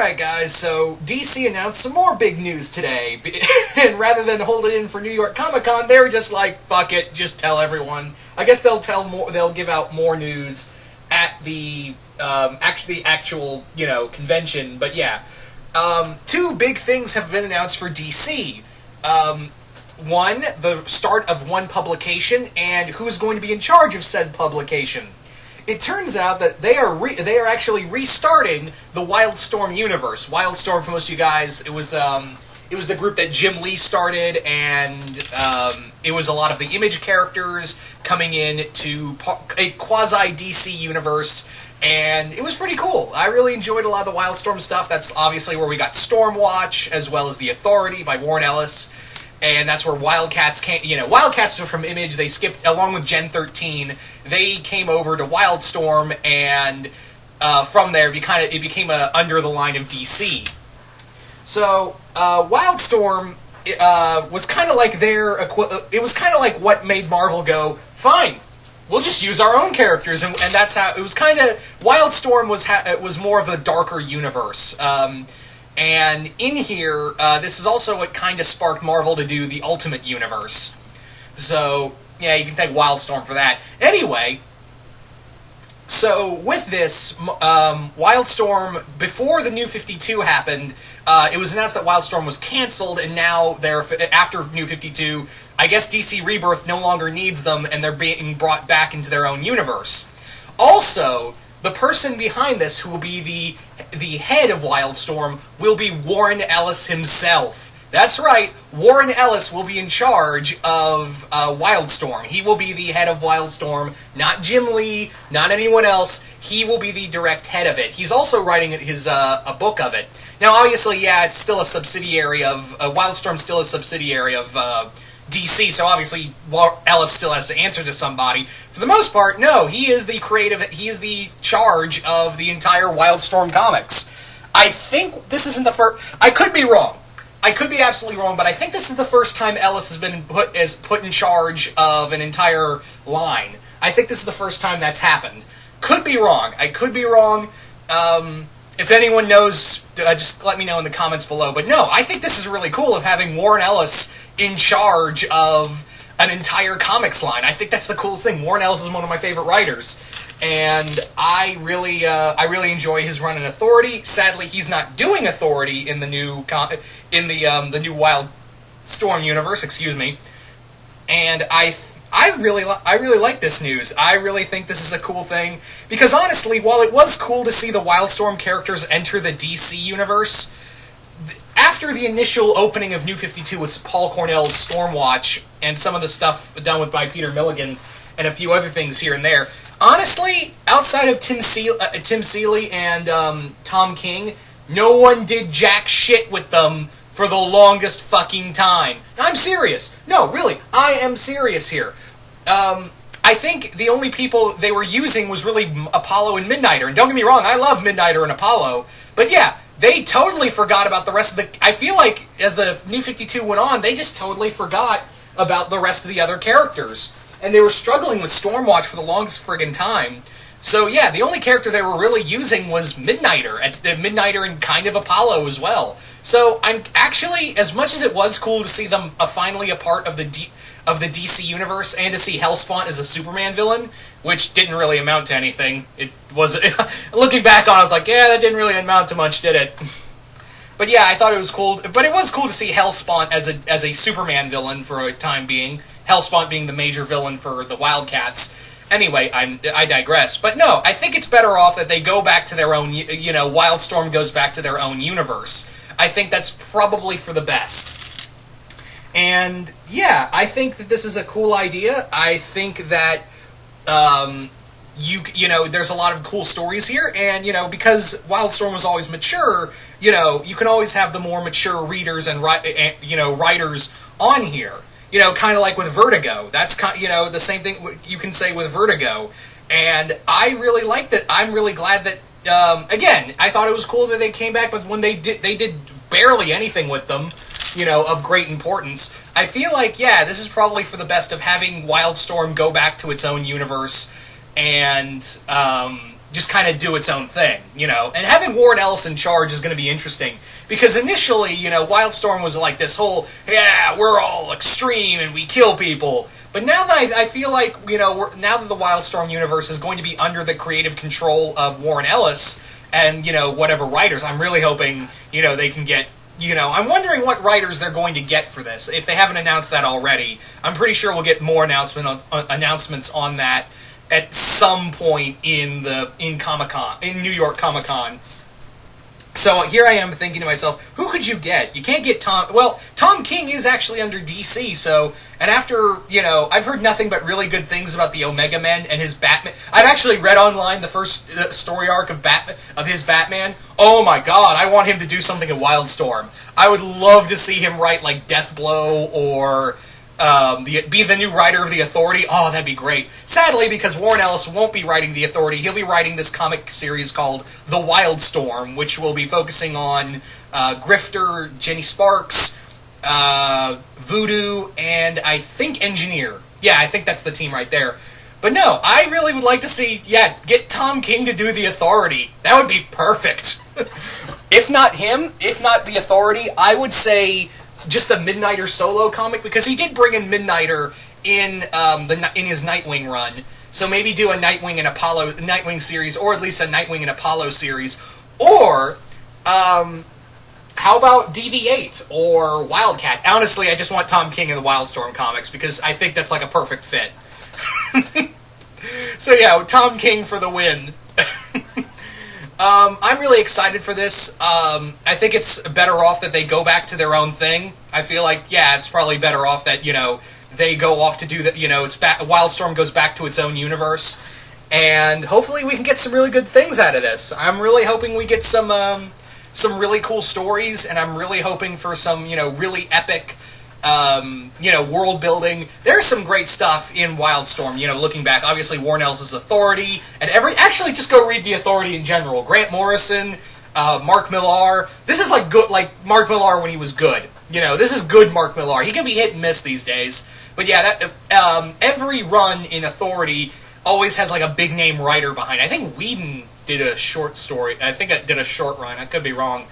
Alright guys, so DC announced some more big news today, and rather than hold it in for New York Comic Con, they were just like, fuck it, just tell everyone. I guess they'll give out more news at the actual, convention, but yeah. Two big things have been announced for DC. One, the start of one publication, and who's going to be in charge of said publication. It turns out that they are actually restarting the Wildstorm universe. Wildstorm, for most of you guys, it was the group that Jim Lee started, and it was a lot of the Image characters coming in to a quasi-DC universe, and it was pretty cool. I really enjoyed a lot of the Wildstorm stuff. That's obviously where we got Stormwatch, as well as The Authority by Warren Ellis. And that's where Wildcats came. Wildcats were from Image. They skipped, along with Gen 13, they came over to Wildstorm, and from there, it became under the line of DC. So, Wildstorm was kind of like it was kind of like what made Marvel go, fine, we'll just use our own characters, and that's how it was. Kind of Wildstorm was more of the darker universe. And in here, this is also what kind of sparked Marvel to do the Ultimate Universe. So, yeah, you can thank Wildstorm for that. Anyway, so with this, Wildstorm, before the New 52 happened, it was announced that Wildstorm was cancelled, and now after New 52, I guess DC Rebirth no longer needs them, and they're being brought back into their own universe. Also, the person behind this, who will be the head of Wildstorm, will be Warren Ellis himself. That's right, Warren Ellis will be in charge of Wildstorm. He will be the head of Wildstorm, not Jim Lee, not anyone else. He will be the direct head of it. He's also writing a book of it. Now, obviously, yeah, it's still a subsidiary of Wildstorm's still a subsidiary of DC, so obviously Ellis still has to answer to somebody. For the most part, no, he is the charge of the entire Wildstorm comics. I think this isn't the first. I could be wrong. I could be absolutely wrong, but I think this is the first time Ellis has been put in charge of an entire line. I think this is the first time that's happened. Could be wrong. I could be wrong. If anyone knows, just let me know in the comments below. But no, I think this is really cool of having Warren Ellis in charge of an entire comics line. I think that's the coolest thing. Warren Ellis is one of my favorite writers, and I really enjoy his run in Authority. Sadly, he's not doing Authority in the new the new Wildstorm universe. Excuse me. And I really like this news. I really think this is a cool thing, because honestly, while it was cool to see the Wildstorm characters enter the DC universe, after the initial opening of New 52 with Paul Cornell's Stormwatch and some of the stuff done by Peter Milligan and a few other things here and there, honestly, outside of Tim Seeley and Tom King, no one did jack shit with them for the longest fucking time. I'm serious. No, really, I am serious here. I think the only people they were using was really Apollo and Midnighter. And don't get me wrong, I love Midnighter and Apollo. But yeah, they totally forgot about the rest of the... I feel like as the New 52 went on, they just totally forgot about the rest of the other characters. And they were struggling with Stormwatch for the longest friggin' time. So yeah, the only character they were really using was Midnighter. Midnighter and kind of Apollo as well. So I'm actually, as much as it was cool to see them finally a part of the DC universe, and to see Hellspawn as a Superman villain, which didn't really amount to anything. It was looking back on it, I was like, yeah, that didn't really amount to much, did it? But yeah, I thought it was cool. But it was cool to see Hellspawn as a Superman villain for a time being. Hellspawn being the major villain for the Wildcats. Anyway, I digress. But no, I think it's better off that they go back to their own, Wildstorm goes back to their own universe. I think that's probably for the best. And yeah, I think that this is a cool idea. I think that there's a lot of cool stories here, and because Wildstorm was always mature, you can always have the more mature readers and writers on here. Kind of like with Vertigo. That's the same thing you can say with Vertigo. And I really like that. I'm really glad that again, I thought it was cool that they came back with when they did barely anything with them. Of great importance. I feel like, yeah, this is probably for the best of having Wildstorm go back to its own universe and, just kind of do its own thing, you know. And having Warren Ellis in charge is going to be interesting, because initially, you know, Wildstorm was like this whole, yeah, we're all extreme and we kill people. But now that I feel like, you know, now that the Wildstorm universe is going to be under the creative control of Warren Ellis and, you know, whatever writers, I'm really hoping, you know, they can get, you know, I'm wondering what writers they're going to get for this, if they haven't announced that already. I'm pretty sure we'll get more announcements on that at some point in Comic-Con, in New York Comic-Con. So here I am thinking to myself, who could you get? You can't get Tom King is actually under DC, so, and after, you know, I've heard nothing but really good things about the Omega Men and his Batman. I've actually read online the first story arc of his Batman. Oh my god, I want him to do something in Wildstorm. I would love to see him write, like, Deathblow or be the new writer of the Authority. Oh, that'd be great. Sadly, because Warren Ellis won't be writing the Authority, he'll be writing this comic series called The Wildstorm, which will be focusing on Grifter, Jenny Sparks, Voodoo, and I think Engineer. Yeah, I think that's the team right there. But no, I really would like to see, get Tom King to do the Authority. That would be perfect. If not him, if not the Authority, I would say just a Midnighter solo comic, because he did bring in Midnighter in his Nightwing run. So maybe do a Nightwing series, or at least a Nightwing and Apollo series. Or how about DV8 or Wildcat? Honestly, I just want Tom King in the Wildstorm comics, because I think that's like a perfect fit. So yeah, Tom King for the win. I'm really excited for this. I think it's better off that they go back to their own thing. I feel like, it's probably better off that, you know, they go off to do that, you know, Wildstorm goes back to its own universe, and hopefully we can get some really good things out of this. I'm really hoping we get some really cool stories, and I'm really hoping for some, you know, really epic, you know, world building. There's some great stuff in Wildstorm, you know, looking back. Obviously, Warren Ellis' Authority, and actually, just go read the Authority in general. Grant Morrison, Mark Millar. This is like good, like Mark Millar when he was good. You know, this is good Mark Millar. He can be hit and miss these days. But yeah, that every run in Authority always has like a big name writer behind it. I think Whedon did a short story. I think it did a short run. I could be wrong.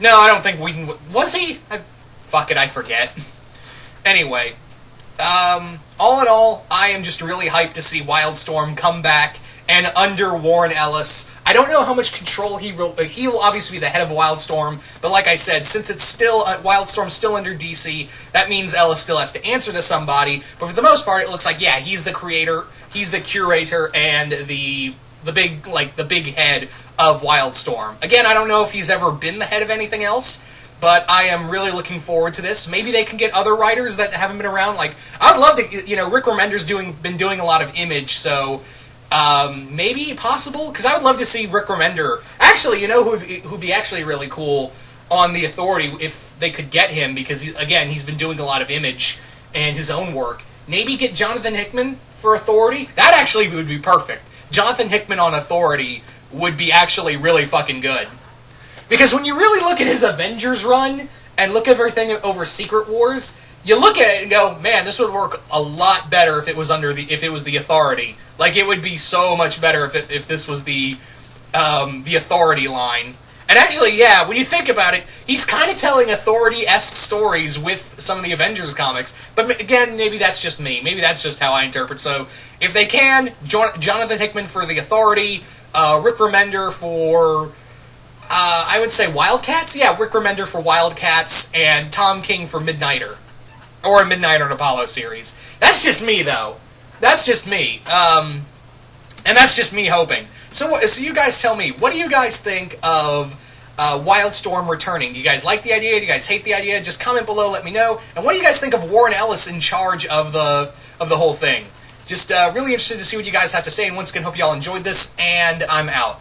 No, I don't think Whedon was he? Fuck it, I forget. Anyway, all in all, I am just really hyped to see Wildstorm come back and under Warren Ellis. I don't know how much control he will obviously be the head of Wildstorm, but like I said, since it's still Wildstorm's still under DC, that means Ellis still has to answer to somebody. But for the most part, it looks like he's the creator, he's the curator, and the big head of Wildstorm. Again, I don't know if he's ever been the head of anything else, but I am really looking forward to this. Maybe they can get other writers that haven't been around. Like, I'd love to, you know, Rick Remender's been doing a lot of Image, so maybe possible, because I would love to see Rick Remender. Actually, you know who'd be actually really cool on the Authority if they could get him, because he's been doing a lot of Image and his own work. Maybe get Jonathan Hickman for Authority. That actually would be perfect. Jonathan Hickman on Authority would be actually really fucking good. Because when you really look at his Avengers run, and look at everything over Secret Wars, you look at it and go, man, this would work a lot better if it was the Authority. Like, it would be so much better if this was the Authority line. And actually, when you think about it, he's kind of telling Authority-esque stories with some of the Avengers comics. But again, maybe that's just me. Maybe that's just how I interpret. So, if they can, Jonathan Hickman for the Authority, Rick Remender for I would say Wildcats? Yeah, Rick Remender for Wildcats, and Tom King for Midnighter. Or a Midnighter and Apollo series. That's just me, though. That's just me. And that's just me hoping. So you guys tell me, what do you guys think of Wildstorm returning? Do you guys like the idea? Do you guys hate the idea? Just comment below, let me know. And what do you guys think of Warren Ellis in charge of the whole thing? Just really interested to see what you guys have to say, and once again, hope you all enjoyed this, and I'm out.